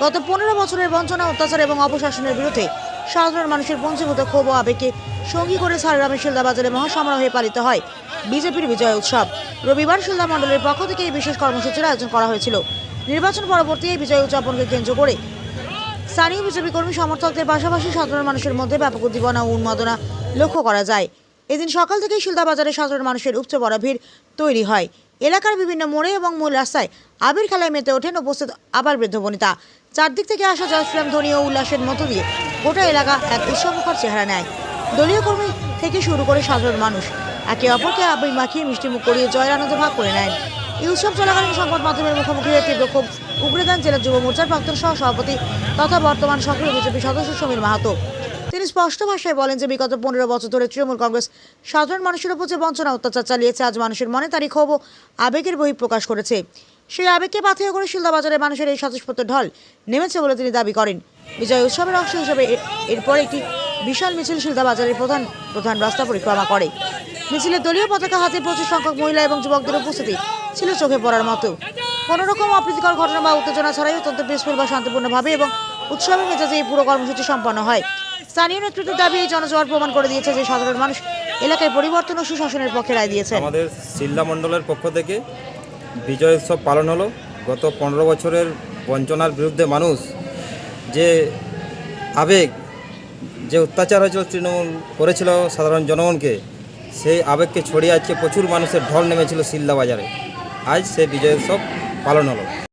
গত 15 বছরের বঞ্চনা, অত্যাচার এবং অপশাসনের বিরুদ্ধে সাধারণ মানুষের পঞ্জীভূত ক্ষোভ ও আবেগকে সঙ্গী করে ঝাড়গ্রামের শিলদা বাজারে মহাসমারোহে পালিত হয় বিজেপির বিজয় উৎসব। রবিবার শিলদা মণ্ডলের পক্ষ থেকে এই বিশেষ কর্মসূচির আয়োজন করা হয়েছিল। নির্বাচন পরবর্তী এই বিজয় উদযাপনকে কেন্দ্র করে স্থানীয় বিজেপি কর্মী সমর্থকদের পাশাপাশি সাধারণ মানুষের মধ্যে ব্যাপক উদ্দীপনা ও উন্মাদনা লক্ষ্য করা যায়। এদিন সকাল থেকেই শিলদা বাজারে সাধারণ মানুষের উপচে পড়া ভিড় তৈরি হয়। এলাকার বিভিন্ন মোড়ে এবং মূল রাস্তায় আবির খেলায় মেতে ওঠেন উপস্থিত আবার বৃদ্ধ বনিতা। চারদিক থেকে আসা জয়শ্রীরাম ধ্বনি ও উল্লাসের মধ্য দিয়ে গোটা এলাকা এক উৎসবমুখর চেহারা নেয়। দলীয় কর্মী থেকে শুরু করে সাধারণ মানুষ একে অপরকে আবির মাখিয়ে মিষ্টিমুখ করিয়ে জয়ের আনন্দ ভাগ করে নেন। এই উৎসব চলাকালীন সংবাদ মাধ্যমের মুখোমুখি হয়ে তীব্র ক্ষোভ উগরে দেন জেলা যুব মোর্চার প্রাক্তন সহ সভাপতি তথা বর্তমান সক্রিয় বিজেপি সদস্য সমীর মাহাতো। তিনি স্পষ্ট ভাষায় বলেন যে বিগত 15 বছর ধরে তৃণমূল কংগ্রেস সাধারণ মানুষের উপর যে বঞ্চনা অত্যাচার চালিয়েছে, আজ মানুষের মনে তারই ক্ষোভ ও আবেগের বহিঃপ্রকাশ করেছে। সেই আবেগকে পাথেয় করে শিলদা বাজারে মানুষের এই স্বতঃস্ফূর্ত ঢল নেমেছে বলে তিনি দাবি করেন। বিজয় উৎসবের অংশ হিসেবে এরপর একটি বিশাল মিছিল শিলদা বাজারের প্রধান রাস্তা পরিক্রমা করে। মিছিলে দলীয় পতাকা হাতে প্রচুর সংখ্যক মহিলা এবং যুবকদের উপস্থিতি ছিল চোখে পড়ার মতো। কোনো রকম অপ্রীতিকর ঘটনা বা উত্তেজনা ছাড়াই অত্যন্ত পিসফুল বা শান্তিপূর্ণভাবে এবং উৎসবের মেজাজে এই পুরো কর্মসূচি সম্পন্ন হয়। স্থানীয় নেতৃত্বের দাবি এই জনজোয়ার প্রমাণ করে দিয়েছে যে সাধারণ মানুষ এলাকায় পরিবর্তন ও সুশাসনের পক্ষে রায় দিয়েছে। আমাদের শিলদা মণ্ডলের পক্ষ থেকে বিজয় উৎসব পালন হলো। গত 15 বছরের বঞ্চনার বিরুদ্ধে মানুষ যে আবেগ, যে অত্যাচার হয়েছিল তৃণমূল করেছিল সাধারণ জনগণকে, সেই আবেগকে ছড়িয়ে আজকে প্রচুর মানুষের ঢল নেমেছিল শিলদা বাজারে। আজ সেই বিজয় উৎসব পালন হলো।